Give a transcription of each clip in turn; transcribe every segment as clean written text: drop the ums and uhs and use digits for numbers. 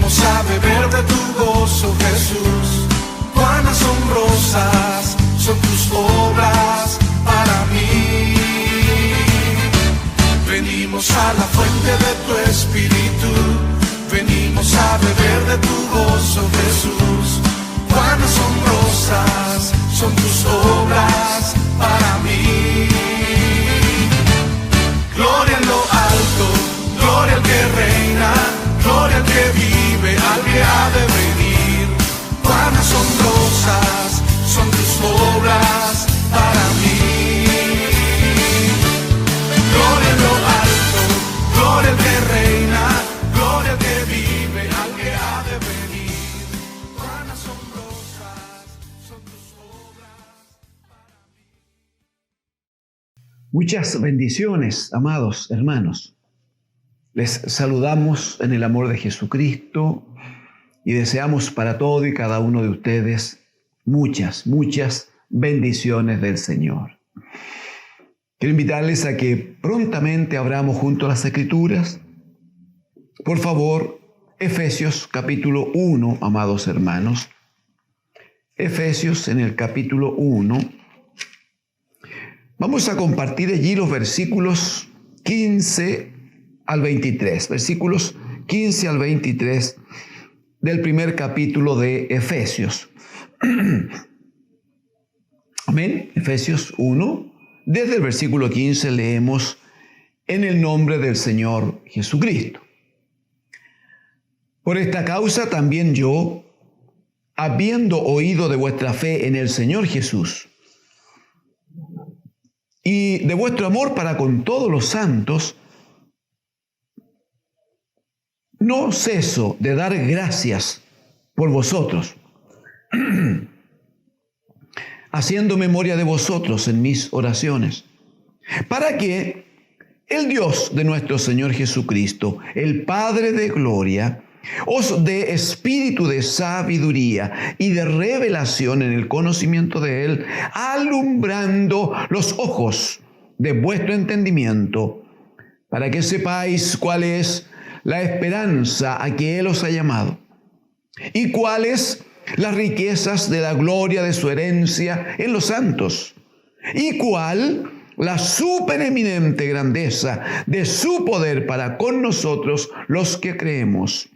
Venimos a beber de tu gozo, Jesús. Cuán asombrosas son tus obras para mí. Venimos a la fuente de tu espíritu. Venimos a beber de tu gozo, Jesús. Cuán asombrosas son tus obras para mí. Gloria en lo alto, gloria al que reina, gloria al que vive, al que ha de venir. Cuán asombrosas son tus obras para mí. Gloria en lo alto, gloria al que reina, gloria al que vive, al que ha de venir. Cuán asombrosas son tus obras para mí. Muchas bendiciones, amados hermanos. Les saludamos en el amor de Jesucristo y deseamos para todo y cada uno de ustedes muchas bendiciones del Señor. Quiero invitarles a que prontamente abramos junto a las Escrituras. Por favor, Efesios capítulo 1, amados hermanos. Efesios en el capítulo 1. Vamos a compartir allí los versículos 15 al 23, versículos 15 al 23 del primer capítulo de Efesios. Amén. Efesios 1, desde el versículo 15 leemos: en el nombre del Señor Jesucristo. Por esta causa también yo, habiendo oído de vuestra fe en el Señor Jesús y de vuestro amor para con todos los santos, no ceso de dar gracias por vosotros, haciendo memoria de vosotros en mis oraciones, para que el Dios de nuestro Señor Jesucristo, el Padre de gloria, os dé espíritu de sabiduría y de revelación en el conocimiento de Él, alumbrando los ojos de vuestro entendimiento, para que sepáis cuál es la esperanza a que Él os ha llamado, y cuáles las riquezas de la gloria de su herencia en los santos, y cuál la supereminente grandeza de su poder para con nosotros los que creemos,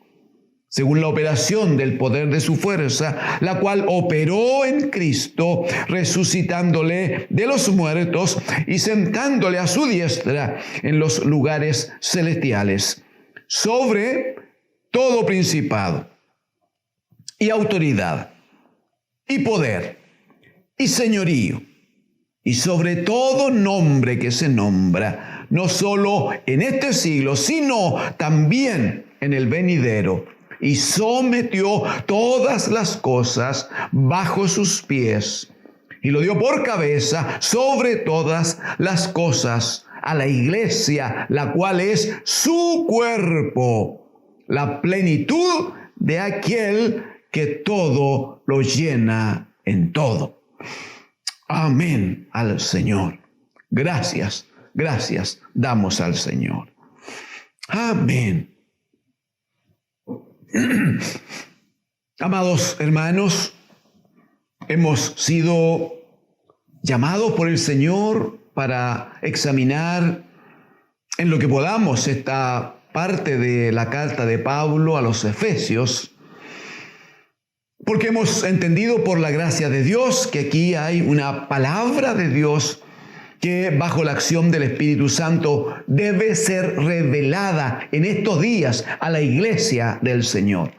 según la operación del poder de su fuerza, la cual operó en Cristo, resucitándole de los muertos y sentándole a su diestra en los lugares celestiales, sobre todo principado y autoridad y poder y señorío, y sobre todo nombre que se nombra, no solo en este siglo, sino también en el venidero, y sometió todas las cosas bajo sus pies, y lo dio por cabeza sobre todas las cosas a la iglesia, la cual es su cuerpo, la plenitud de aquel que todo lo llena en todo. Amén al Señor. Gracias damos al Señor. Amén. Amados hermanos, hemos sido llamados por el Señor para examinar en lo que podamos esta parte de la carta de Pablo a los Efesios, porque hemos entendido por la gracia de Dios que aquí hay una palabra de Dios que bajo la acción del Espíritu Santo debe ser revelada en estos días a la iglesia del Señor.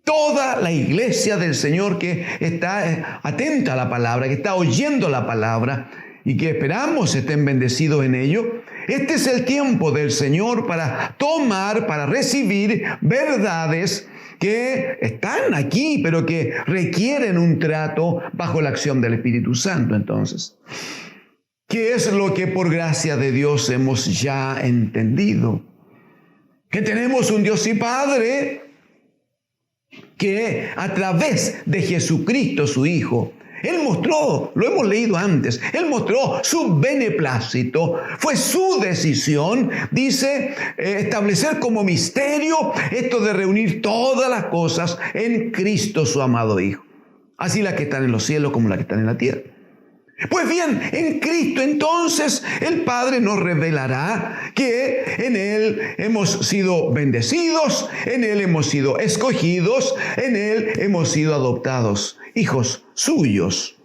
Toda la iglesia del Señor que está atenta a la palabra, que está oyendo la palabra y que esperamos estén bendecidos en ello. Este es el tiempo del Señor para tomar, para recibir verdades que están aquí, pero que requieren un trato bajo la acción del Espíritu Santo. Entonces, ¿qué es lo que por gracia de Dios hemos ya entendido? Que tenemos un Dios y Padre que a través de Jesucristo, su Hijo, Él mostró, lo hemos leído antes, Él mostró su beneplácito, fue su decisión, dice, establecer como misterio esto de reunir todas las cosas en Cristo su amado Hijo. Así las que están en los cielos como las que están en la tierra. Pues bien, en Cristo entonces el Padre nos revelará que en Él hemos sido bendecidos, en Él hemos sido escogidos, en Él hemos sido adoptados, hijos suyos.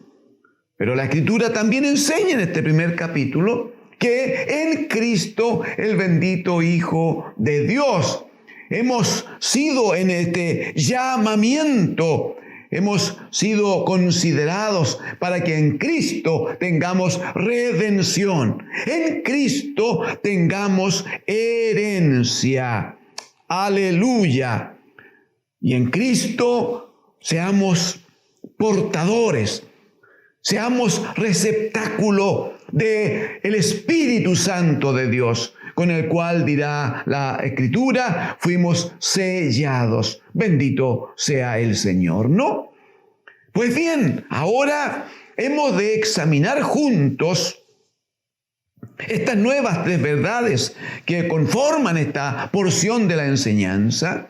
Pero la Escritura también enseña en este primer capítulo que en Cristo, el bendito Hijo de Dios, hemos sido en este llamamiento. Hemos sido considerados para que en Cristo tengamos redención. En Cristo tengamos herencia. Aleluya. Y en Cristo seamos portadores, seamos receptáculo del Espíritu Santo de Dios, con el cual dirá la Escritura, fuimos sellados. Bendito sea el Señor, ¿no? Pues bien, ahora hemos de examinar juntos estas nuevas tres verdades que conforman esta porción de la enseñanza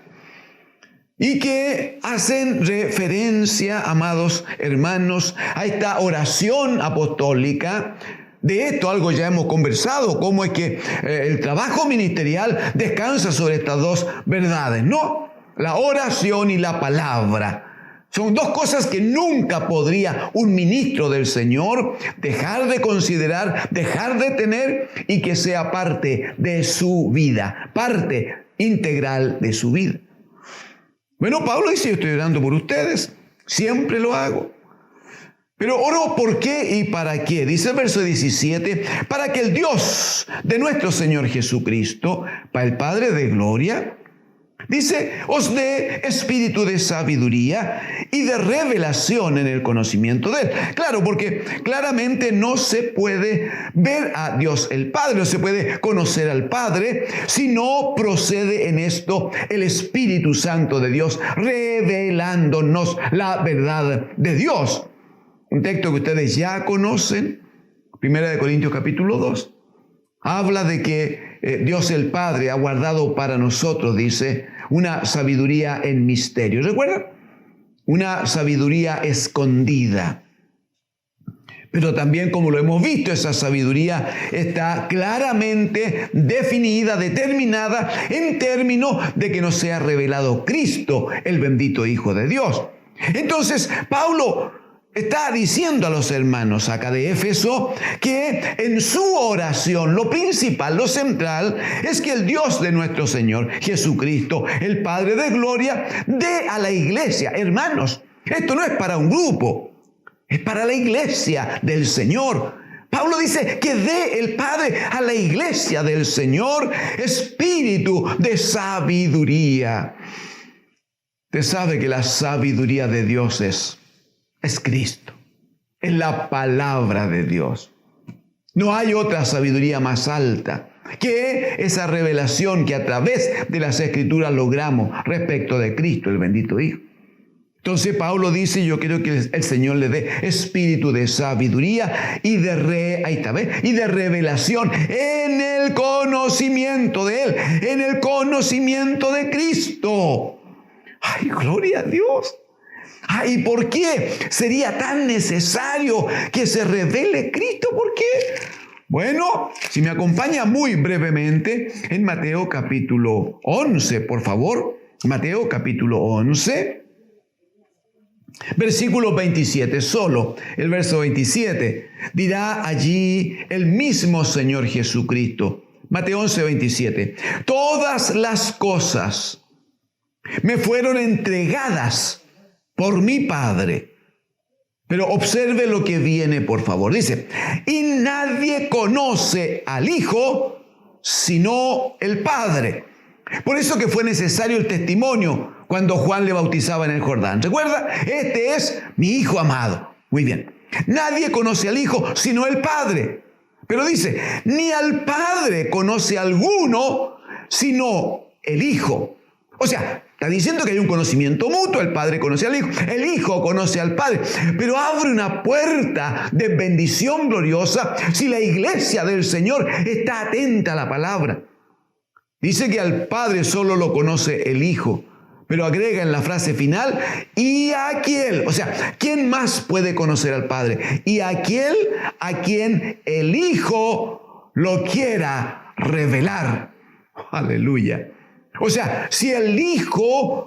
y que hacen referencia, amados hermanos, a esta oración apostólica. De esto algo ya hemos conversado, cómo es que el trabajo ministerial descansa sobre estas dos verdades, ¿no? La oración y la palabra. Son dos cosas que nunca podría un ministro del Señor dejar de considerar, dejar de tener y que sea parte de su vida, parte integral de su vida. Bueno, Pablo dice, yo estoy orando por ustedes, siempre lo hago. Pero oro ¿por qué y para qué? Dice el verso 17, para que el Dios de nuestro Señor Jesucristo, para el Padre de gloria, dice, os dé espíritu de sabiduría y de revelación en el conocimiento de Él. Claro, porque claramente no se puede ver a Dios el Padre, no se puede conocer al Padre, si no procede en esto el Espíritu Santo de Dios, revelándonos la verdad de Dios. Un texto que ustedes ya conocen, 1 Corintios capítulo 2, habla de que Dios el Padre ha guardado para nosotros, dice, una sabiduría en misterio. ¿Recuerdan? Una sabiduría escondida. Pero también, como lo hemos visto, esa sabiduría está claramente definida, determinada, en términos de que nos sea revelado Cristo, el bendito Hijo de Dios. Entonces, Pablo está diciendo a los hermanos acá de Éfeso que en su oración lo principal, lo central, es que el Dios de nuestro Señor Jesucristo, el Padre de gloria, dé a la iglesia. Hermanos, esto no es para un grupo, es para la iglesia del Señor. Pablo dice que dé el Padre a la iglesia del Señor espíritu de sabiduría. Usted sabe que la sabiduría de Dios es Cristo, es la palabra de Dios. No hay otra sabiduría más alta que esa revelación que a través de las Escrituras logramos respecto de Cristo, el bendito Hijo. Entonces Pablo dice, yo quiero que el Señor le dé espíritu de sabiduría y de revelación en el conocimiento de Él, en el conocimiento de Cristo. ¡Ay, gloria a Dios! ¿Y por qué sería tan necesario que se revele Cristo? ¿Por qué? Bueno, si me acompaña muy brevemente en Mateo capítulo 11, por favor. Mateo capítulo 11, versículo 27, solo el verso 27. Dirá allí el mismo Señor Jesucristo. Mateo 11, 27. Todas las cosas me fueron entregadas por mi Padre. Pero observe lo que viene, por favor. Dice, y nadie conoce al Hijo sino el Padre. Por eso que fue necesario el testimonio cuando Juan le bautizaba en el Jordán. ¿Recuerda? Este es mi Hijo amado. Muy bien. Nadie conoce al Hijo sino el Padre. Pero dice, ni al Padre conoce alguno sino el Hijo. O sea, Está diciendo que hay un conocimiento mutuo, el Padre conoce al Hijo, el Hijo conoce al Padre, pero abre una puerta de bendición gloriosa si la iglesia del Señor está atenta a la palabra. Dice que al Padre solo lo conoce el Hijo, pero agrega en la frase final, y aquel, o sea, ¿quién más puede conocer al Padre? Y aquel a quien el Hijo lo quiera revelar. Aleluya. O sea, si el Hijo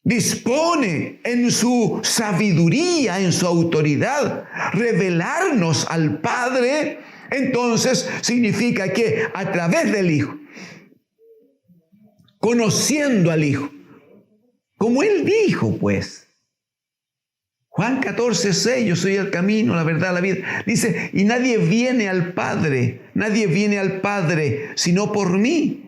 dispone en su sabiduría, en su autoridad, revelarnos al Padre, entonces significa que a través del Hijo, conociendo al Hijo, como Él dijo, pues, Juan 14:6, yo soy el camino, la verdad, la vida. Dice, y nadie viene al Padre sino por mí.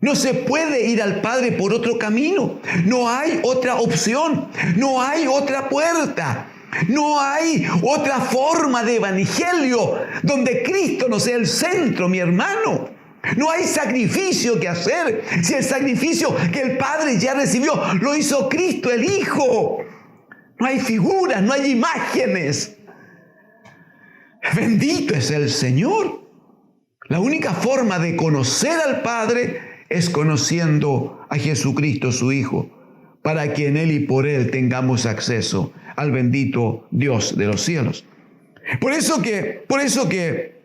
No se puede ir al Padre por otro camino. No hay otra opción. No hay otra puerta. No hay otra forma de evangelio donde Cristo no sea el centro, mi hermano. No hay sacrificio que hacer. Si el sacrificio que el Padre ya recibió lo hizo Cristo, el Hijo. No hay figuras, no hay imágenes. Bendito es el Señor. La única forma de conocer al Padre es conociendo a Jesucristo, su Hijo, para que en Él y por Él tengamos acceso al bendito Dios de los cielos. Por eso que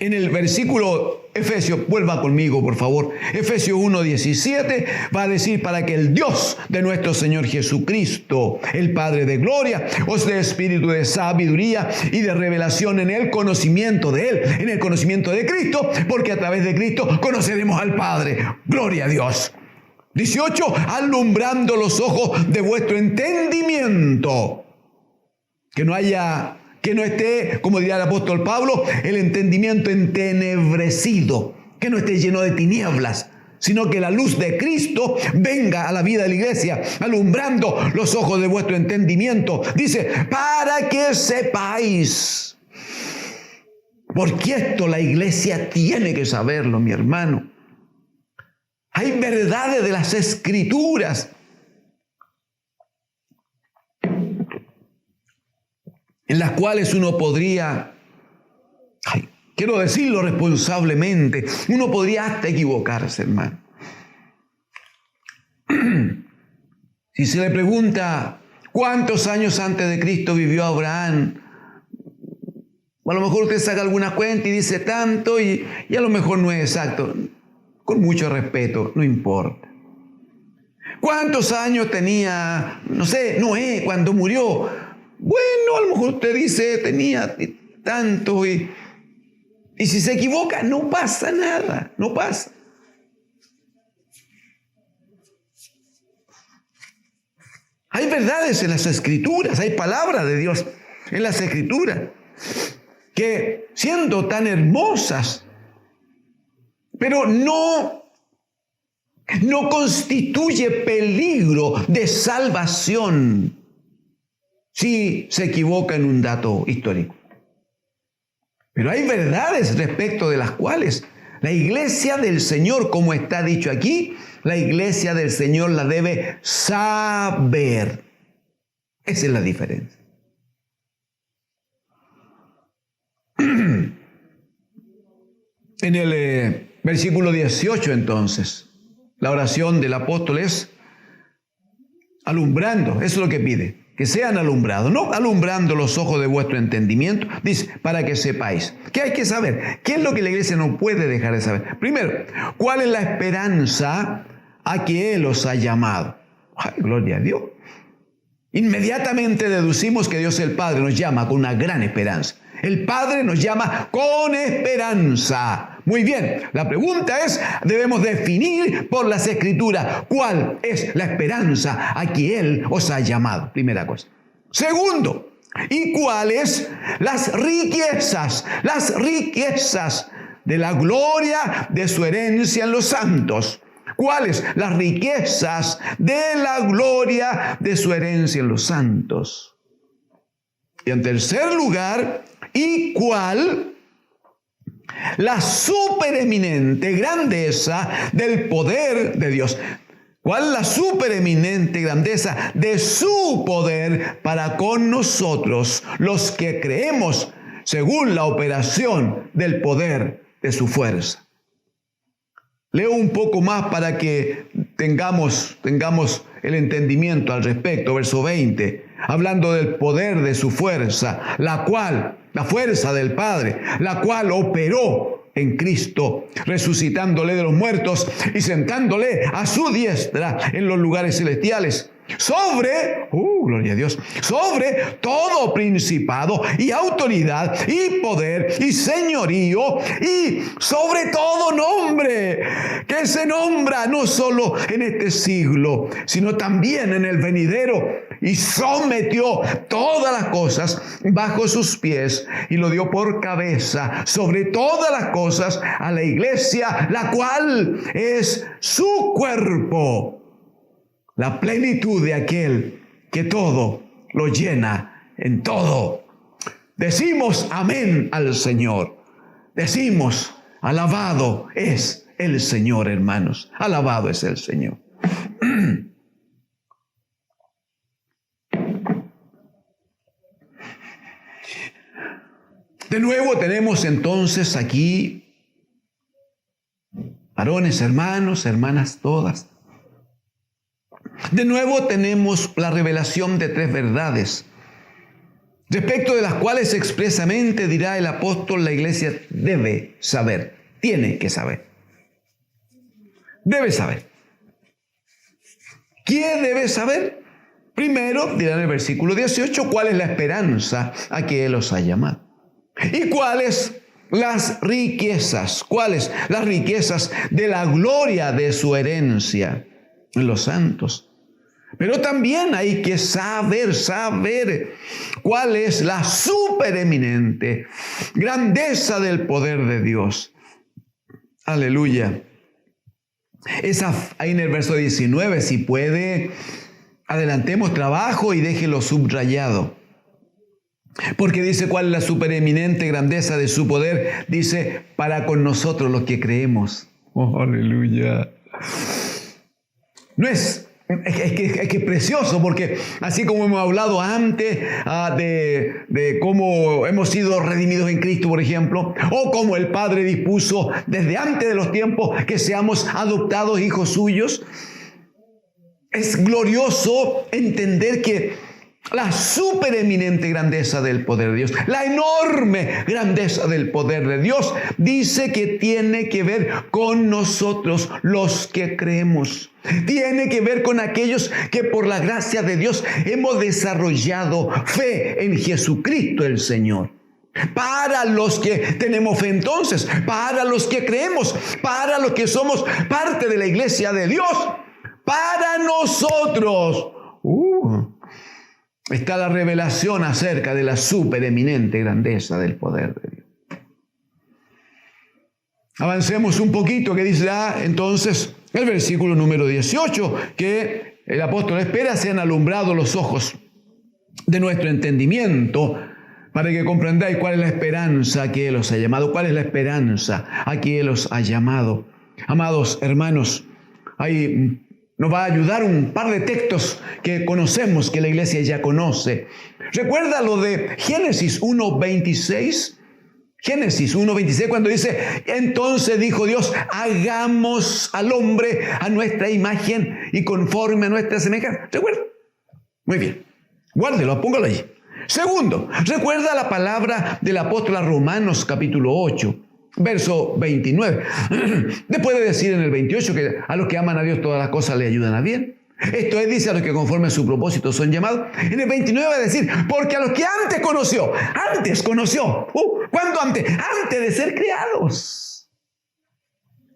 en el versículo Efesios, vuelva conmigo por favor, Efesios 1:17 va a decir, para que el Dios de nuestro Señor Jesucristo, el Padre de gloria, os dé espíritu de sabiduría y de revelación en el conocimiento de Él, en el conocimiento de Cristo, porque a través de Cristo conoceremos al Padre. Gloria a Dios. 18, alumbrando los ojos de vuestro entendimiento. Que no esté, como diría el apóstol Pablo, el entendimiento entenebrecido, que no esté lleno de tinieblas, sino que la luz de Cristo venga a la vida de la iglesia, alumbrando los ojos de vuestro entendimiento. Dice, para que sepáis. Porque esto la iglesia tiene que saberlo, mi hermano. Hay verdades de las Escrituras en las cuales uno podría, quiero decirlo responsablemente, uno podría hasta equivocarse, hermano. Si se le pregunta cuántos años antes de Cristo vivió Abraham, a lo mejor usted saca alguna cuenta y dice tanto y a lo mejor no es exacto. Con mucho respeto, no importa. ¿Cuántos años tenía, no sé, Noé cuando murió? Bueno, a lo mejor usted dice tenía tanto y si se equivoca no pasa nada, no pasa. Hay verdades en las Escrituras, hay palabras de Dios en las Escrituras que siendo tan hermosas, pero no constituye peligro de salvación si se equivoca en un dato histórico. Pero hay verdades respecto de las cuales la iglesia del Señor, como está dicho aquí, la iglesia del Señor la debe saber. Esa es la diferencia. En el versículo 18 entonces, la oración del apóstol es alumbrando, eso es lo que pide, que sean alumbrados, no alumbrando los ojos de vuestro entendimiento, dice, para que sepáis. ¿Qué hay que saber? ¿Qué es lo que la iglesia no puede dejar de saber? Primero, ¿cuál es la esperanza a que Él os ha llamado? ¡Ay, gloria a Dios! Inmediatamente deducimos que Dios el Padre nos llama con una gran esperanza. El Padre nos llama con esperanza. Muy bien, la pregunta es, debemos definir por las Escrituras cuál es la esperanza a que Él os ha llamado. Primera cosa. Segundo, ¿y cuáles las riquezas de la gloria de su herencia en los santos? ¿Cuáles las riquezas de la gloria de su herencia en los santos? Y en tercer lugar, ¿y cuál la supereminente grandeza del poder de Dios? ¿Cuál es la supereminente grandeza de su poder para con nosotros, los que creemos según la operación del poder de su fuerza? Leo un poco más para que tengamos el entendimiento al respecto. Verso 20, hablando del poder de su fuerza, la fuerza del Padre, la cual operó en Cristo, resucitándole de los muertos y sentándole a su diestra en los lugares celestiales. Gloria a Dios, sobre todo principado y autoridad y poder y señorío y sobre todo nombre que se nombra no solo en este siglo, sino también en el venidero, y sometió todas las cosas bajo sus pies y lo dio por cabeza sobre todas las cosas a la iglesia, la cual es su cuerpo, la plenitud de aquel que todo lo llena en todo. Decimos amén al Señor. Decimos, alabado es el Señor, hermanos. Alabado es el Señor. De nuevo tenemos entonces aquí, varones, hermanos, hermanas todas. De nuevo tenemos la revelación de tres verdades, respecto de las cuales expresamente dirá el apóstol: la iglesia debe saber, tiene que saber. Debe saber. ¿Qué debe saber? Primero, dirá en el versículo 18, cuál es la esperanza a que Él os ha llamado. ¿Y cuáles las riquezas? ¿Cuáles las riquezas de la gloria de su herencia en los santos? Pero también hay que saber cuál es la supereminente grandeza del poder de Dios. Aleluya. Esa ahí en el verso 19, si puede, adelantemos trabajo y déjelo subrayado. Porque dice cuál es la supereminente grandeza de su poder. Dice, para con nosotros los que creemos. Oh, aleluya. Es que precioso, porque así como hemos hablado antes de cómo hemos sido redimidos en Cristo, por ejemplo, o cómo el Padre dispuso desde antes de los tiempos que seamos adoptados hijos suyos, es glorioso entender que la supereminente grandeza del poder de Dios, la enorme grandeza del poder de Dios, dice que tiene que ver con nosotros los que creemos. Tiene que ver con aquellos que por la gracia de Dios hemos desarrollado fe en Jesucristo el Señor. Para los que tenemos fe entonces, para los que creemos, para los que somos parte de la iglesia de Dios, para nosotros. Está la revelación acerca de la supereminente grandeza del poder de Dios. Avancemos un poquito, que dice entonces el versículo número 18, que el apóstol espera sean alumbrados los ojos de nuestro entendimiento para que comprendáis cuál es la esperanza a que Él os ha llamado. ¿Cuál es la esperanza a que Él os ha llamado? Amados hermanos, hay... Nos va a ayudar un par de textos que conocemos, que la iglesia ya conoce. ¿Recuerda lo de Génesis 1:26? Génesis 1:26, cuando dice, entonces dijo Dios, hagamos al hombre a nuestra imagen y conforme a nuestra semejanza. ¿Recuerda? Muy bien. Guárdelo, póngalo allí. Segundo, recuerda la palabra del apóstol a Romanos capítulo 8. Verso 29. Después de decir en el 28 que a los que aman a Dios todas las cosas le ayudan a bien. Esto es, dice, a los que conforme a su propósito son llamados. En el 29 va a decir, porque a los que antes conoció. ¿Cuándo antes? Antes de ser creados.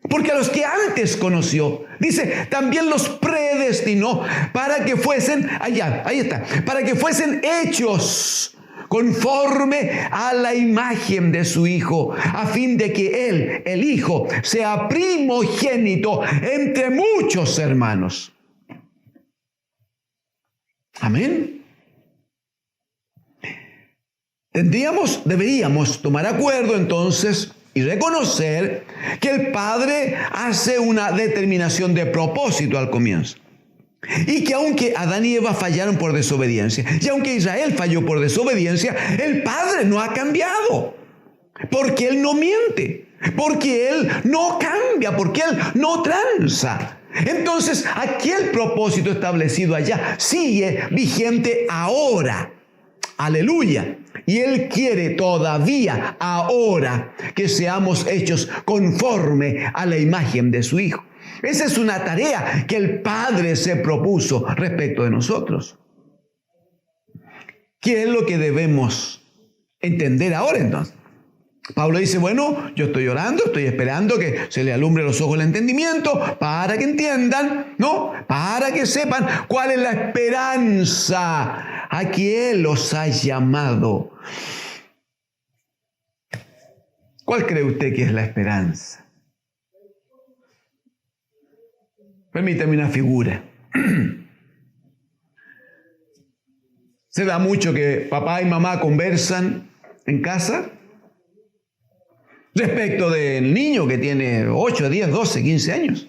Porque a los que antes conoció, dice, también los predestinó para que fuesen, ahí está, para que fuesen hechos conforme a la imagen de su Hijo, a fin de que Él, el Hijo, sea primogénito entre muchos hermanos. Amén. Deberíamos tomar acuerdo entonces y reconocer que el Padre hace una determinación de propósito al comienzo. Y que aunque Adán y Eva fallaron por desobediencia, y aunque Israel falló por desobediencia, el Padre no ha cambiado. Porque Él no miente, porque Él no cambia, porque Él no tranza. Entonces, aquel propósito establecido allá sigue vigente ahora. Aleluya. Y Él quiere todavía ahora que seamos hechos conforme a la imagen de su Hijo. Esa es una tarea que el Padre se propuso respecto de nosotros. ¿Qué es lo que debemos entender ahora entonces? Pablo dice, bueno, yo estoy orando, estoy esperando que se le alumbre los ojos el entendimiento para que entiendan, ¿no? Para que sepan cuál es la esperanza a que Él los ha llamado. ¿Cuál cree usted que es la esperanza? Permítame una figura. Se da mucho que papá y mamá conversan en casa respecto del niño que tiene 8, 10, 12, 15 años.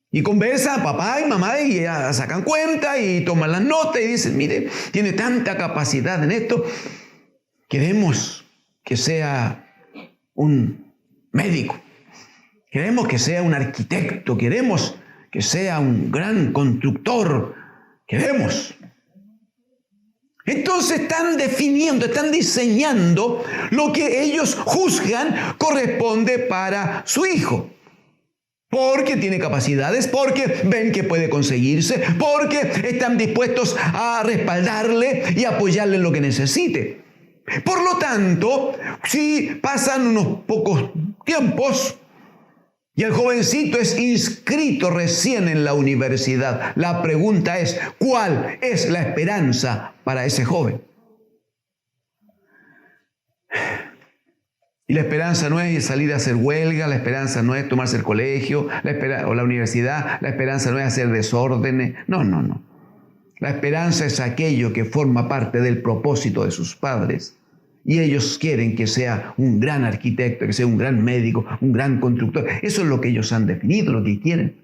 Y conversan papá y mamá y ya sacan cuenta y toman las notas y dicen, mire, tiene tanta capacidad en esto, queremos que sea un médico, queremos que sea un arquitecto, queremos que sea un gran constructor, queremos. Entonces están definiendo, están diseñando lo que ellos juzgan corresponde para su hijo. Porque tiene capacidades, porque ven que puede conseguirse, porque están dispuestos a respaldarle y apoyarle en lo que necesite. Por lo tanto, si pasan unos pocos tiempos y el jovencito es inscrito recién en la universidad, la pregunta es, ¿cuál es la esperanza para ese joven? Y la esperanza no es salir a hacer huelga, la esperanza no es tomarse el colegio o la universidad, la esperanza no es hacer desórdenes, no. La esperanza es aquello que forma parte del propósito de sus padres. Y ellos quieren que sea un gran arquitecto, que sea un gran médico, un gran constructor. Eso es lo que ellos han definido, lo que quieren.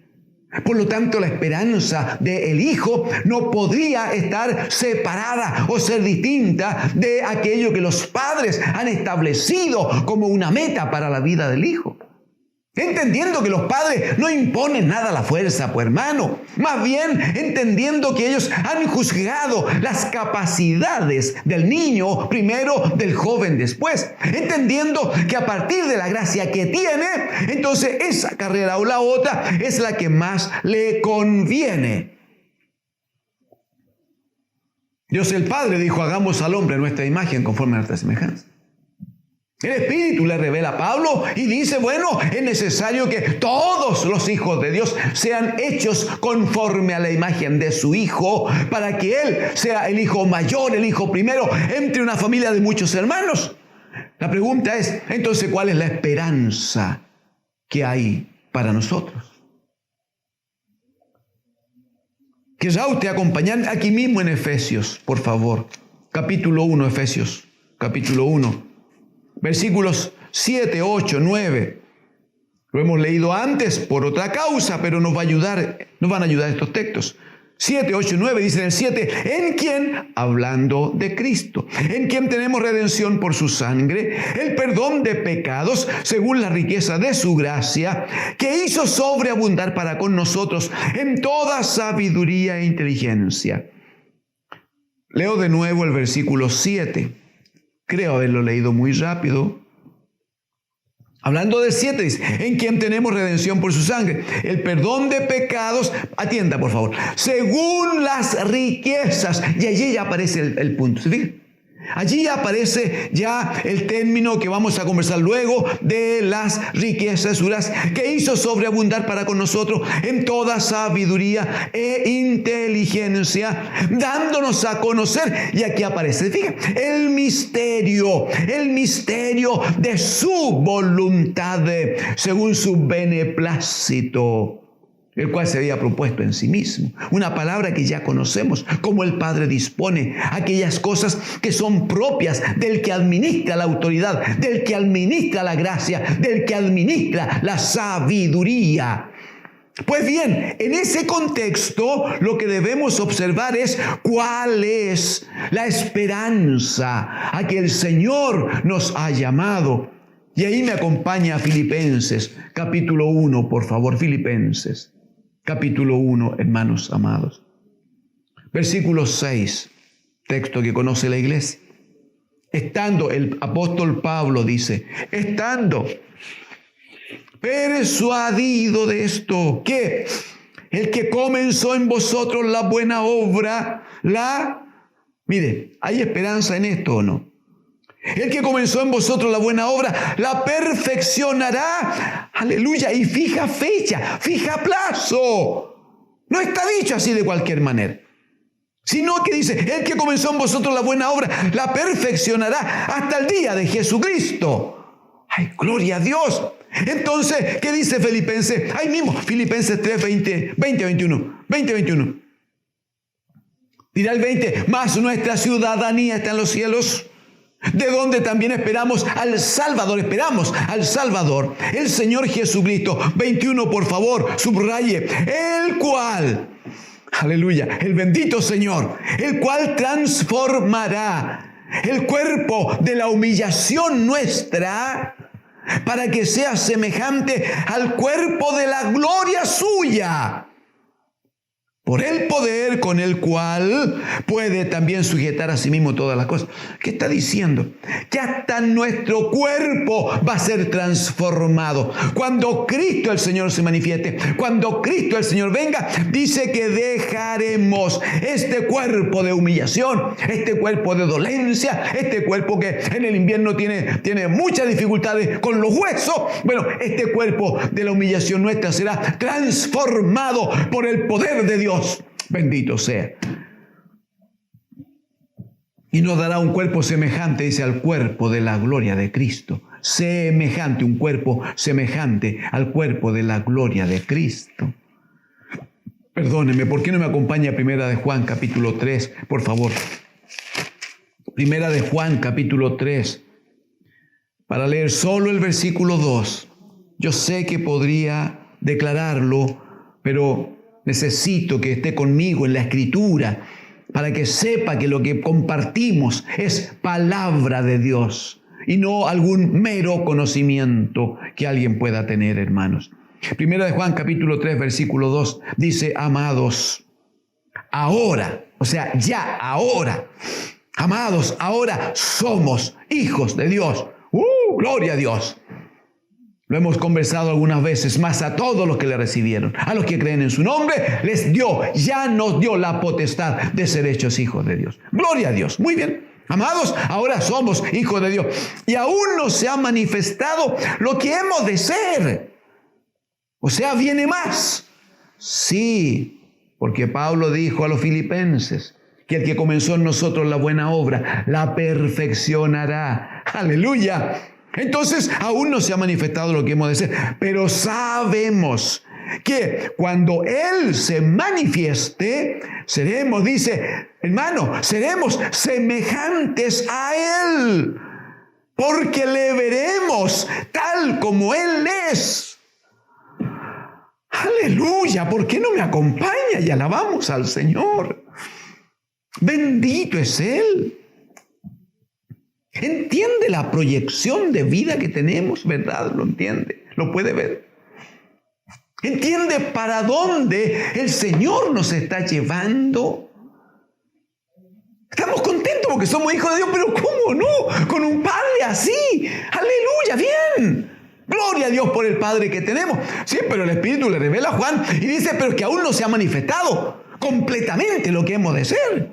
Por lo tanto, la esperanza del hijo no podría estar separada o ser distinta de aquello que los padres han establecido como una meta para la vida del hijo. Entendiendo que los padres no imponen nada a la fuerza, pues hermano. Más bien entendiendo que ellos han juzgado las capacidades del niño primero, del joven después. Entendiendo que a partir de la gracia que tiene, entonces esa carrera o la otra es la que más le conviene. Dios el Padre dijo, hagamos al hombre a nuestra imagen conforme a nuestra semejanza. El Espíritu le revela a Pablo y dice, bueno, es necesario que todos los hijos de Dios sean hechos conforme a la imagen de su Hijo, para que Él sea el hijo mayor, el hijo primero, entre una familia de muchos hermanos. La pregunta es, entonces, ¿cuál es la esperanza que hay para nosotros? Querrá usted acompañar aquí mismo en Efesios, por favor. Capítulo 1, Efesios, capítulo 1. Versículos 7, 8, 9. Lo hemos leído antes por otra causa, pero nos van a ayudar estos textos. 7, 8, 9, dice en el 7, en quien, hablando de Cristo, en quien tenemos redención por su sangre, el perdón de pecados, según la riqueza de su gracia, que hizo sobreabundar para con nosotros en toda sabiduría e inteligencia. Leo de nuevo el versículo 7. Creo haberlo leído muy rápido. Hablando del 7, dice, en quien tenemos redención por su sangre, el perdón de pecados, atienda por favor, según las riquezas, y allí ya aparece el punto, ¿se fijan? Allí aparece ya el término que vamos a conversar luego de las riquezas que hizo sobreabundar para con nosotros en toda sabiduría e inteligencia, dándonos a conocer, y aquí aparece, fíjate, el misterio de su voluntad, según su beneplácito, el cual se había propuesto en sí mismo. Una palabra que ya conocemos, como el Padre dispone aquellas cosas que son propias del que administra la autoridad, del que administra la gracia, del que administra la sabiduría. Pues bien, en ese contexto lo que debemos observar es cuál es la esperanza a que el Señor nos ha llamado. Y ahí me acompaña a Filipenses, capítulo 1, por favor, Filipenses, capítulo 1, hermanos amados. Versículo 6, texto que conoce la iglesia. Estando, el apóstol Pablo dice, estando persuadido de esto, que el que comenzó en vosotros la buena obra, mire, ¿hay esperanza en esto o no? El que comenzó en vosotros la buena obra, la perfeccionará, aleluya, y fija fecha, fija plazo. No está dicho así de cualquier manera, sino que dice, el que comenzó en vosotros la buena obra, la perfeccionará hasta el día de Jesucristo. ¡Ay, gloria a Dios! Entonces, ¿qué dice Filipenses? Ahí mismo, Filipenses 3, 21. Dirá el 20, mas nuestra ciudadanía está en los cielos, de donde también esperamos al Salvador, el Señor Jesucristo. 21, por favor, subraye, el cual, aleluya, el bendito Señor, el cual transformará el cuerpo de la humillación nuestra para que sea semejante al cuerpo de la gloria suya, por el poder con el cual puede también sujetar a sí mismo todas las cosas. ¿Qué está diciendo? Que hasta nuestro cuerpo va a ser transformado. Cuando Cristo el Señor se manifieste, cuando Cristo el Señor venga, dice que dejaremos este cuerpo de humillación, este cuerpo de dolencia, este cuerpo que en el invierno tiene muchas dificultades con los huesos. Bueno, este cuerpo de la humillación nuestra será transformado por el poder de Dios. Bendito sea. Y nos dará un cuerpo semejante, dice, al cuerpo de la gloria de Cristo. Semejante, un cuerpo semejante al cuerpo de la gloria de Cristo. Perdónenme, ¿por qué no me acompaña Primera de Juan, capítulo 3, por favor? Primera de Juan, capítulo 3, para leer solo el versículo 2. Yo sé que podría declararlo, pero necesito que esté conmigo en la Escritura para que sepa que lo que compartimos es palabra de Dios y no algún mero conocimiento que alguien pueda tener, hermanos. Primera de Juan, capítulo 3, versículo 2, dice, amados, ahora, o sea, ya ahora, amados, ahora somos hijos de Dios. ¡Gloria a Dios! Lo hemos conversado algunas veces, más a todos los que le recibieron, a los que creen en su nombre, ya nos dio la potestad de ser hechos hijos de Dios. Gloria a Dios. Muy bien. Amados, ahora somos hijos de Dios. Y aún no se ha manifestado lo que hemos de ser. O sea, viene más. Sí, porque Pablo dijo a los filipenses que el que comenzó en nosotros la buena obra, la perfeccionará. Aleluya. Entonces, aún no se ha manifestado lo que hemos de ser, pero sabemos que cuando Él se manifieste, seremos, dice, hermano, seremos semejantes a Él, porque le veremos tal como Él es. Aleluya, ¿por qué no me acompaña y alabamos al Señor? Bendito es Él. ¿Entiende la proyección de vida que tenemos? ¿Verdad? ¿Lo entiende? ¿Lo puede ver? ¿Entiende para dónde el Señor nos está llevando? Estamos contentos porque somos hijos de Dios, pero ¿cómo no? Con un Padre así. ¡Aleluya! ¡Bien! Gloria a Dios por el Padre que tenemos. Sí, pero el Espíritu le revela a Juan y dice, pero que aún no se ha manifestado completamente lo que hemos de ser.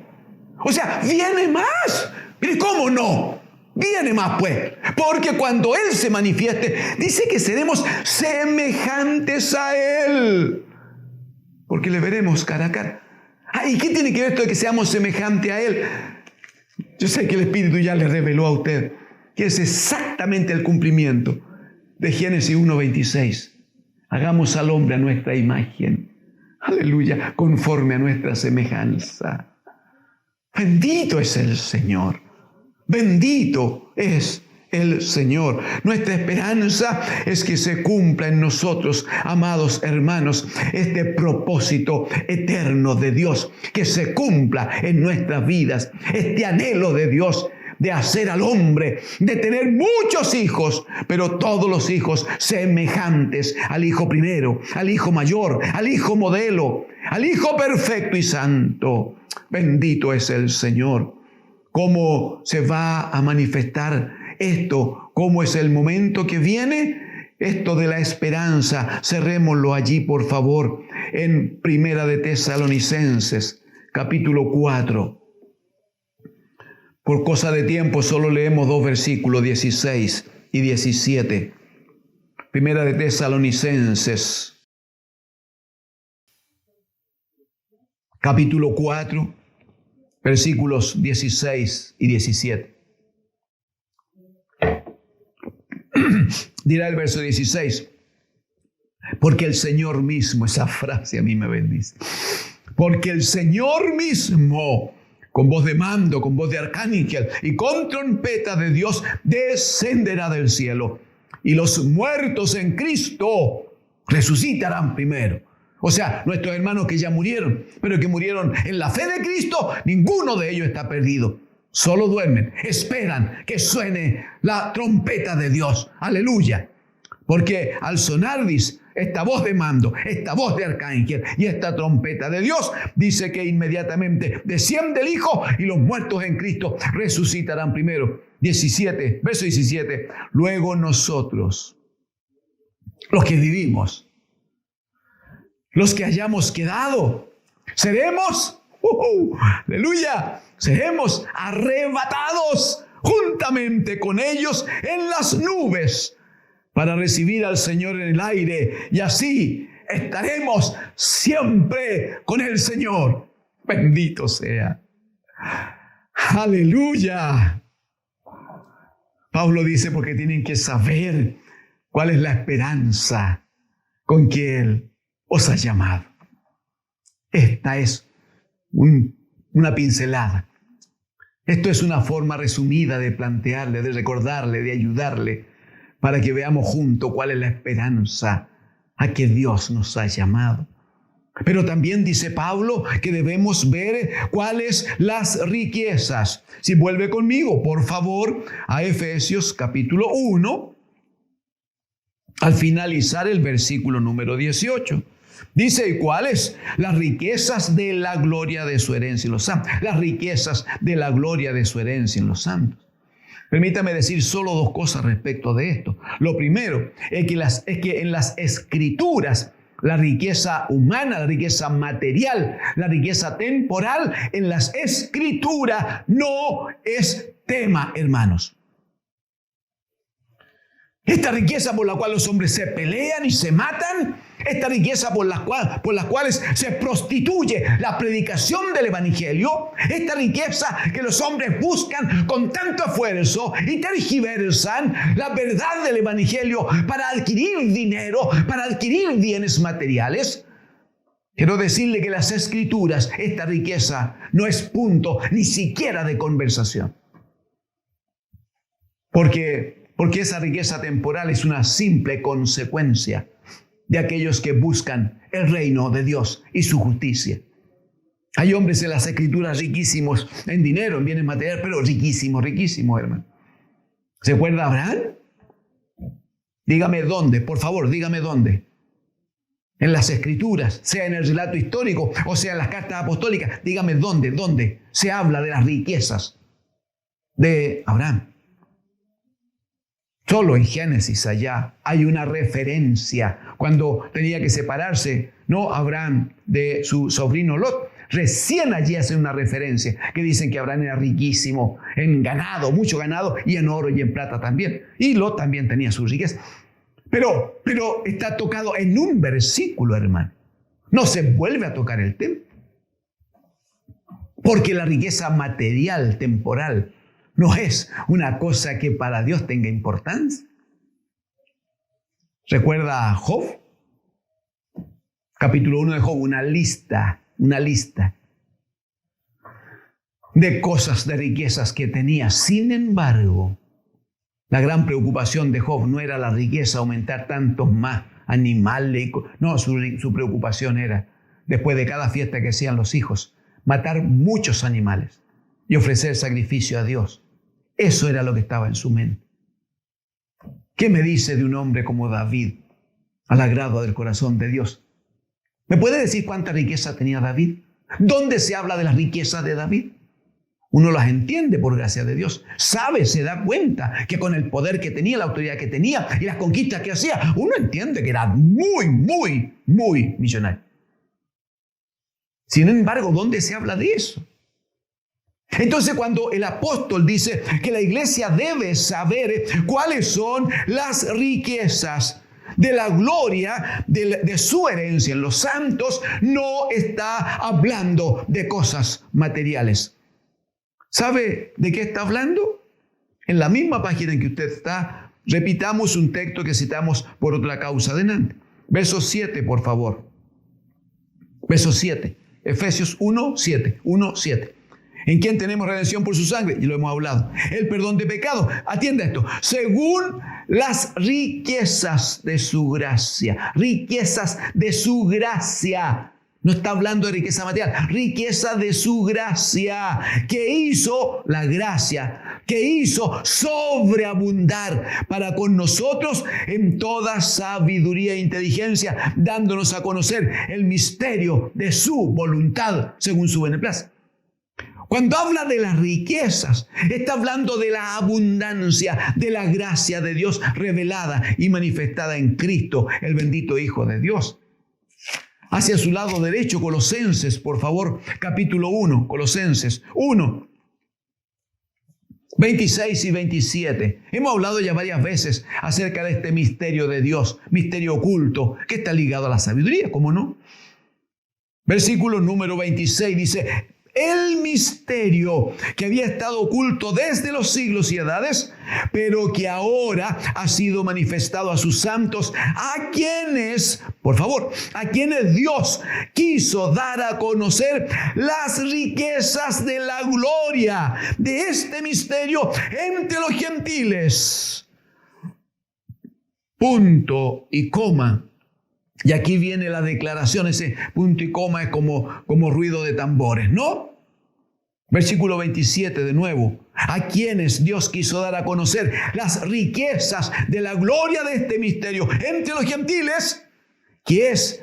O sea, viene más. ¿Y cómo no? Viene más, pues, porque cuando Él se manifieste, dice que seremos semejantes a Él, porque le veremos cara a cara. ¿Y qué tiene que ver esto de que seamos semejantes a Él? Yo sé que el Espíritu ya le reveló a usted que es exactamente el cumplimiento de Génesis 1:26. Hagamos al hombre a nuestra imagen, aleluya, conforme a nuestra semejanza. Bendito es el Señor. Bendito es el Señor. Nuestra esperanza es que se cumpla en nosotros, amados hermanos, este propósito eterno de Dios, que se cumpla en nuestras vidas, este anhelo de Dios de hacer al hombre, de tener muchos hijos, pero todos los hijos semejantes al Hijo primero, al Hijo mayor, al Hijo modelo, al Hijo perfecto y santo. Bendito es el Señor. ¿Cómo se va a manifestar esto? ¿Cómo es el momento que viene? Esto de la esperanza, cerrémoslo allí, por favor, en Primera de Tesalonicenses, capítulo 4. Por cosa de tiempo solo leemos 2 versículos, 16 y 17. Primera de Tesalonicenses, capítulo 4, versículos 16 y 17. Dirá el verso 16, porque el Señor mismo, esa frase a mí me bendice, porque el Señor mismo, con voz de mando, con voz de arcángel y con trompeta de Dios, descenderá del cielo, y los muertos en Cristo resucitarán primero. O sea, nuestros hermanos que ya murieron, pero que murieron en la fe de Cristo, ninguno de ellos está perdido. Solo duermen, esperan que suene la trompeta de Dios. Aleluya. Porque al sonar, dice, esta voz de mando, esta voz de arcángel y esta trompeta de Dios, dice que inmediatamente desciende el Hijo y los muertos en Cristo resucitarán primero. 17, verso 17. Luego nosotros, los que vivimos, los que hayamos quedado, seremos, aleluya, seremos arrebatados juntamente con ellos en las nubes para recibir al Señor en el aire, y así estaremos siempre con el Señor. Bendito sea. Aleluya. Pablo dice, porque tienen que saber cuál es la esperanza con que Él os ha llamado. Esta es una pincelada. Esto es una forma resumida de plantearle, de recordarle, de ayudarle, para que veamos juntos cuál es la esperanza a que Dios nos ha llamado. Pero también dice Pablo que debemos ver cuáles las riquezas. Si vuelve conmigo, por favor, a Efesios capítulo 1, al finalizar el versículo número 18. Dice, ¿y cuáles? Las riquezas de la gloria de su herencia en los santos. Las riquezas de la gloria de su herencia en los santos. Permítame decir solo 2 cosas respecto de esto. Lo primero es que en las Escrituras, la riqueza humana, la riqueza material, la riqueza temporal, en las Escrituras no es tema, hermanos. Esta riqueza por la cual los hombres se pelean y se matan, esta riqueza por las cuales se prostituye la predicación del Evangelio, esta riqueza que los hombres buscan con tanto esfuerzo y tergiversan la verdad del Evangelio para adquirir dinero, para adquirir bienes materiales. Quiero decirle que las Escrituras, esta riqueza no es punto ni siquiera de conversación. Porque esa riqueza temporal es una simple consecuencia de aquellos que buscan el reino de Dios y su justicia. Hay hombres en las Escrituras riquísimos en dinero, en bienes materiales, pero riquísimos, hermano. ¿Se acuerda Abraham? Dígame dónde, por favor, dígame dónde. En las Escrituras, sea en el relato histórico o sea en las cartas apostólicas, dígame dónde se habla de las riquezas de Abraham. Solo en Génesis allá hay una referencia cuando tenía que separarse, ¿no? Abraham de su sobrino Lot. Recién allí hace una referencia que dicen que Abraham era riquísimo en ganado, mucho ganado, y en oro y en plata también. Y Lot también tenía su riqueza. Pero está tocado en un versículo, hermano. No se vuelve a tocar el tema. Porque la riqueza material, temporal, no es una cosa que para Dios tenga importancia. ¿Recuerda a Job? Capítulo 1 de Job, una lista de cosas, de riquezas que tenía. Sin embargo, La gran preocupación de Job no era la riqueza, aumentar tantos más animales. No, su preocupación era, después de cada fiesta que hacían los hijos, matar muchos animales y ofrecer sacrificio a Dios. Eso era lo que estaba en su mente. ¿Qué me dice de un hombre como David, al agrado del corazón de Dios? ¿Me puede decir cuánta riqueza tenía David? ¿Dónde se habla de las riquezas de David? Uno las entiende por gracia de Dios. Sabe, se da cuenta que con el poder que tenía, la autoridad que tenía y las conquistas que hacía, uno entiende que era muy millonario. Sin embargo, ¿dónde se habla de eso? Entonces, cuando el apóstol dice que la iglesia debe saber cuáles son las riquezas de la gloria de su herencia en los santos, no está hablando de cosas materiales. ¿Sabe de qué está hablando? En la misma página en que usted está, repitamos un texto que citamos por otra causa adelante. Verso 7, por favor. Verso 7. Efesios 1:7. 1:7. ¿En quién tenemos redención por su sangre? Y lo hemos hablado. El perdón de pecado. Atienda esto. Según las riquezas de su gracia. Riquezas de su gracia. No está hablando de riqueza material. Riqueza de su gracia. Que hizo la gracia. Que hizo sobreabundar para con nosotros en toda sabiduría e inteligencia. Dándonos a conocer el misterio de su voluntad según su beneplácito. Cuando habla de las riquezas, está hablando de la abundancia, de la gracia de Dios revelada y manifestada en Cristo, el bendito Hijo de Dios. Hacia su lado derecho, Colosenses, por favor, capítulo 1, Colosenses 1, 26 y 27. Hemos hablado ya varias veces acerca de este misterio de Dios, misterio oculto, que está ligado a la sabiduría, ¿cómo no? Versículo número 26 dice: el misterio que había estado oculto desde los siglos y edades, pero que ahora ha sido manifestado a sus santos, a quienes, por favor, a quienes Dios quiso dar a conocer las riquezas de la gloria de este misterio entre los gentiles. Punto y coma. Y aquí viene la declaración, ese punto y coma es como ruido de tambores, ¿no? Versículo 27 de nuevo. A quienes Dios quiso dar a conocer las riquezas de la gloria de este misterio entre los gentiles, que es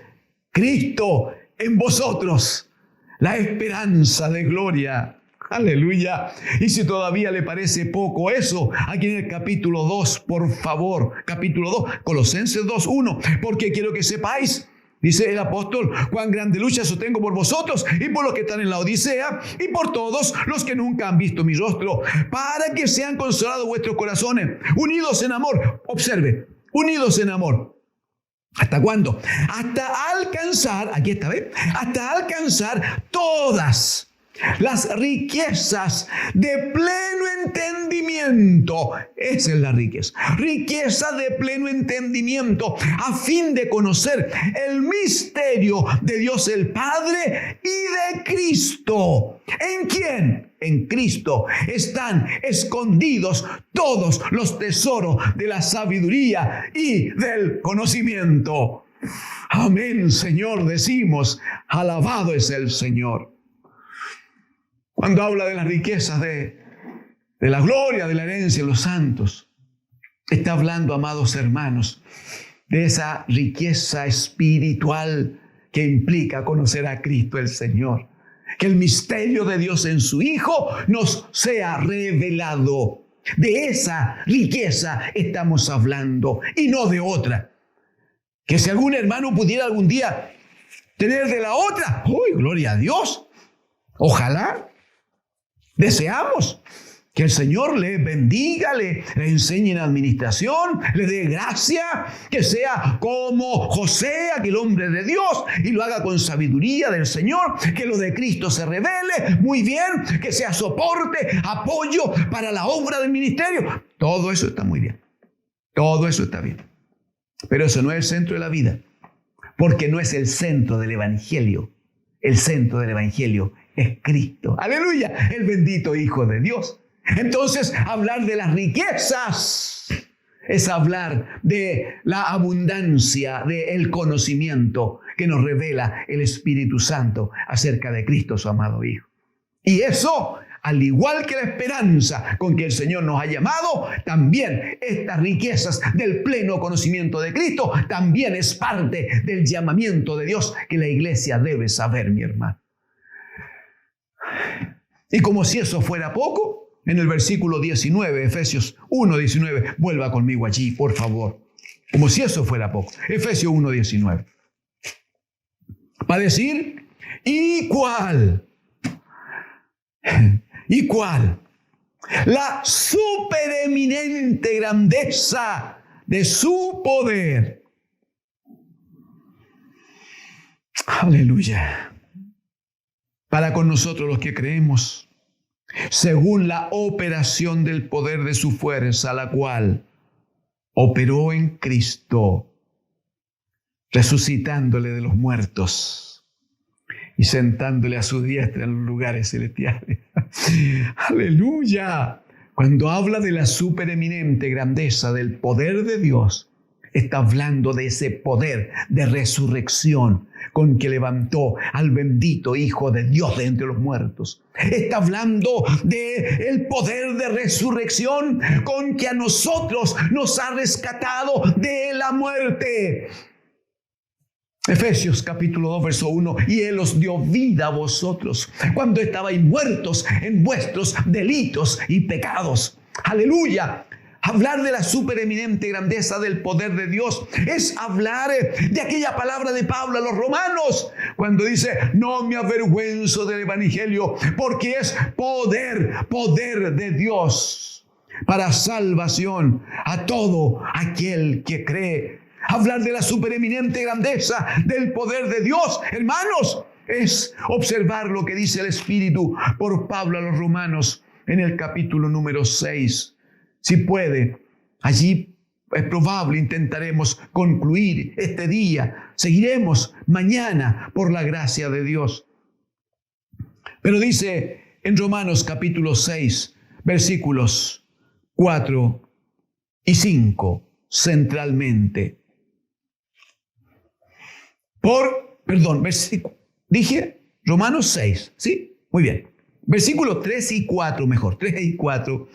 Cristo en vosotros, la esperanza de gloria. Aleluya. Y si todavía le parece poco eso, aquí en el capítulo 2, por favor, capítulo 2, Colosenses 2:1, porque quiero que sepáis, dice el apóstol, cuán grande lucha sostengo por vosotros y por los que están en la Odisea y por todos los que nunca han visto mi rostro, para que sean consolados vuestros corazones, unidos en amor. Observe, unidos en amor. ¿Hasta cuándo? Hasta alcanzar, aquí está, ¿ves? Hasta alcanzar todas las riquezas de pleno entendimiento. Esa es la riqueza. Riqueza de pleno entendimiento, a fin de conocer el misterio de Dios el Padre y de Cristo. ¿En quién? En Cristo están escondidos todos los tesoros de la sabiduría y del conocimiento. Amén, Señor, decimos, alabado es el Señor. Cuando habla de las riquezas de la gloria, de la herencia de los santos, está hablando, amados hermanos, de esa riqueza espiritual que implica conocer a Cristo el Señor. Que el misterio de Dios en su Hijo nos sea revelado. De esa riqueza estamos hablando y no de otra. Que si algún hermano pudiera algún día tener de la otra, ¡uy, gloria a Dios! Ojalá. Deseamos que el Señor le bendiga, le enseñe en administración, le dé gracia, que sea como José, aquel hombre de Dios, y lo haga con sabiduría del Señor, que lo de Cristo se revele muy bien, que sea soporte, apoyo para la obra del ministerio. Todo eso está muy bien. Todo eso está bien. Pero eso no es el centro de la vida, porque no es el centro del Evangelio. El centro del Evangelio es Cristo. Aleluya, el bendito Hijo de Dios. Entonces, hablar de las riquezas es hablar de la abundancia del conocimiento que nos revela el Espíritu Santo acerca de Cristo, su amado Hijo. Y eso, al igual que la esperanza con que el Señor nos ha llamado, también estas riquezas del pleno conocimiento de Cristo, también es parte del llamamiento de Dios que la iglesia debe saber, mi hermano. Y como si eso fuera poco, en el versículo 19, Efesios 1:19, vuelva conmigo allí, por favor. Como si eso fuera poco. Efesios 1:19. Va a decir, ¿y cuál? ¿Y cuál? La supereminente grandeza de su poder. Aleluya. Para con nosotros los que creemos, según la operación del poder de su fuerza, la cual operó en Cristo, resucitándole de los muertos y sentándole a su diestra en los lugares celestiales. ¡Aleluya! Cuando habla de la supereminente grandeza del poder de Dios, está hablando de ese poder de resurrección con que levantó al bendito Hijo de Dios de entre los muertos. Está hablando del poder de resurrección con que a nosotros nos ha rescatado de la muerte. Efesios capítulo 2, verso 1, y Él os dio vida a vosotros cuando estabais muertos en vuestros delitos y pecados. ¡Aleluya! Hablar de la supereminente grandeza del poder de Dios es hablar de aquella palabra de Pablo a los romanos, cuando dice, no me avergüenzo del evangelio, porque es poder de Dios para salvación a todo aquel que cree. Hablar de la supereminente grandeza del poder de Dios, hermanos, es observar lo que dice el Espíritu por Pablo a los romanos en el capítulo número 6. Si puede, allí es probable, intentaremos concluir este día. Seguiremos mañana por la gracia de Dios. Pero dice en Romanos capítulo 6, versículos 4 y 5, centralmente. Dije Romanos 6, ¿sí? Muy bien. Versículos 3 y 4, mejor, 3 y 4,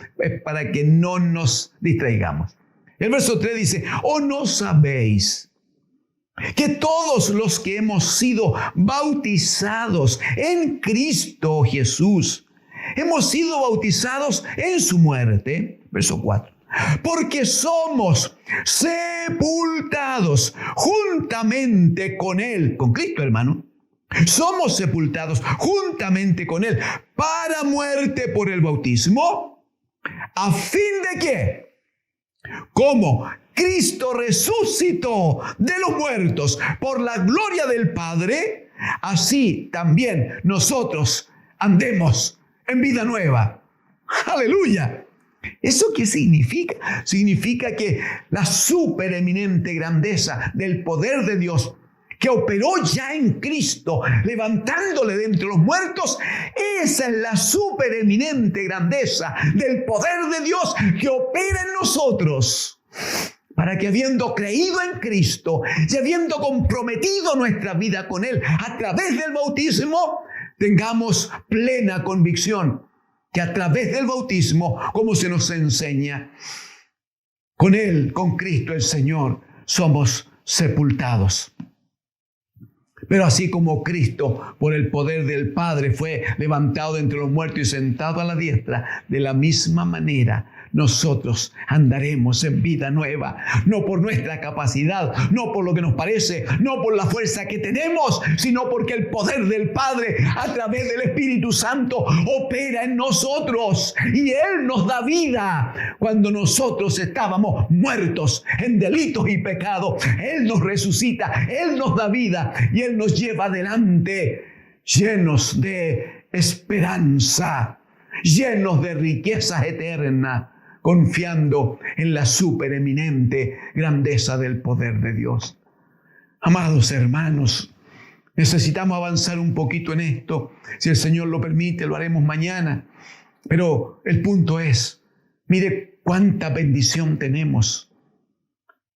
para que no nos distraigamos. El verso 3 dice, ¿o no sabéis que todos los que hemos sido bautizados en Cristo Jesús, hemos sido bautizados en su muerte? Verso 4. Porque somos sepultados juntamente con Él, con Cristo, hermano. Somos sepultados juntamente con Él para muerte por el bautismo, a fin de que, como Cristo resucitó de los muertos por la gloria del Padre, así también nosotros andemos en vida nueva. ¡Aleluya! ¿Eso qué significa? Significa que la supereminente grandeza del poder de Dios que operó ya en Cristo, levantándole de entre los muertos, esa es la supereminente grandeza del poder de Dios que opera en nosotros, para que habiendo creído en Cristo y habiendo comprometido nuestra vida con Él a través del bautismo, tengamos plena convicción que a través del bautismo, como se nos enseña, con Él, con Cristo el Señor, somos sepultados. Pero así como Cristo, por el poder del Padre, fue levantado de entre los muertos y sentado a la diestra, de la misma manera nosotros andaremos en vida nueva, no por nuestra capacidad, no por lo que nos parece, no por la fuerza que tenemos, sino porque el poder del Padre a través del Espíritu Santo opera en nosotros y Él nos da vida. Cuando nosotros estábamos muertos en delitos y pecados, Él nos resucita, Él nos da vida y Él nos lleva adelante llenos de esperanza, llenos de riquezas eternas, confiando en la supereminente grandeza del poder de Dios. Amados hermanos, necesitamos avanzar un poquito en esto. Si el Señor lo permite, lo haremos mañana. Pero el punto es, mire cuánta bendición tenemos,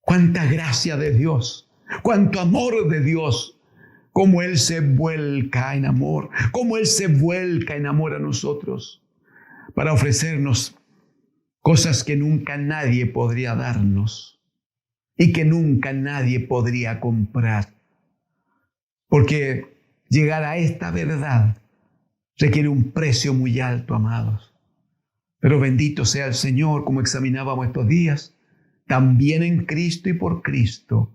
cuánta gracia de Dios, cuánto amor de Dios, cómo Él se vuelca en amor, cómo Él se vuelca en amor a nosotros para ofrecernos cosas que nunca nadie podría darnos y que nunca nadie podría comprar. Porque llegar a esta verdad requiere un precio muy alto, amados. Pero bendito sea el Señor, como examinábamos estos días, también en Cristo y por Cristo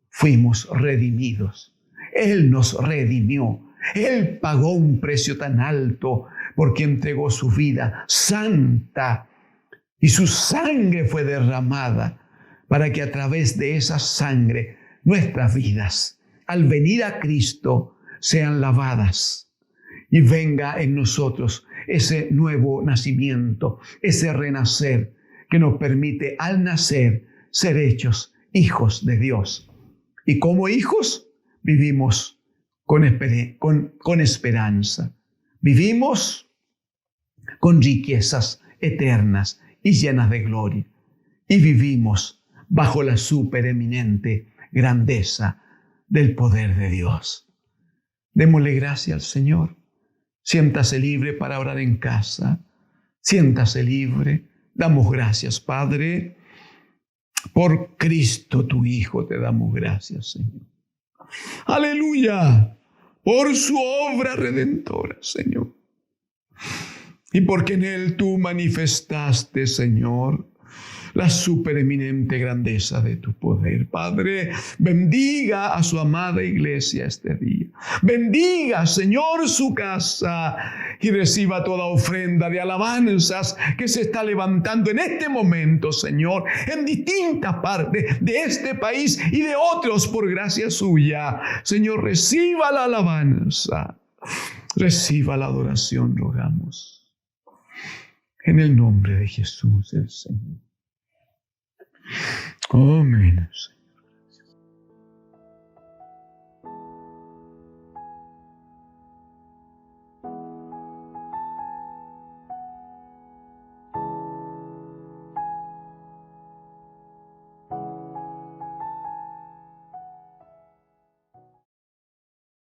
fuimos redimidos. Él nos redimió. Él pagó un precio tan alto porque entregó su vida santa y su sangre fue derramada para que a través de esa sangre nuestras vidas, al venir a Cristo, sean lavadas y venga en nosotros ese nuevo nacimiento, ese renacer que nos permite al nacer ser hechos hijos de Dios. Y como hijos vivimos con esperanza, vivimos con riquezas eternas y llenas de gloria, y vivimos bajo la supereminente grandeza del poder de Dios. Démosle gracias al Señor. Siéntase libre para orar en casa. Siéntase libre. Damos gracias, Padre. Por Cristo, tu Hijo, te damos gracias, Señor. Aleluya. Por su obra redentora, Señor. Y porque en Él tú manifestaste, Señor, la supereminente grandeza de tu poder. Padre, bendiga a su amada iglesia este día. Bendiga, Señor, su casa y reciba toda ofrenda de alabanzas que se está levantando en este momento, Señor, en distintas partes de este país y de otros por gracia suya. Señor, reciba la alabanza, reciba la adoración, rogamos. En el nombre de Jesús, el Señor. Amén.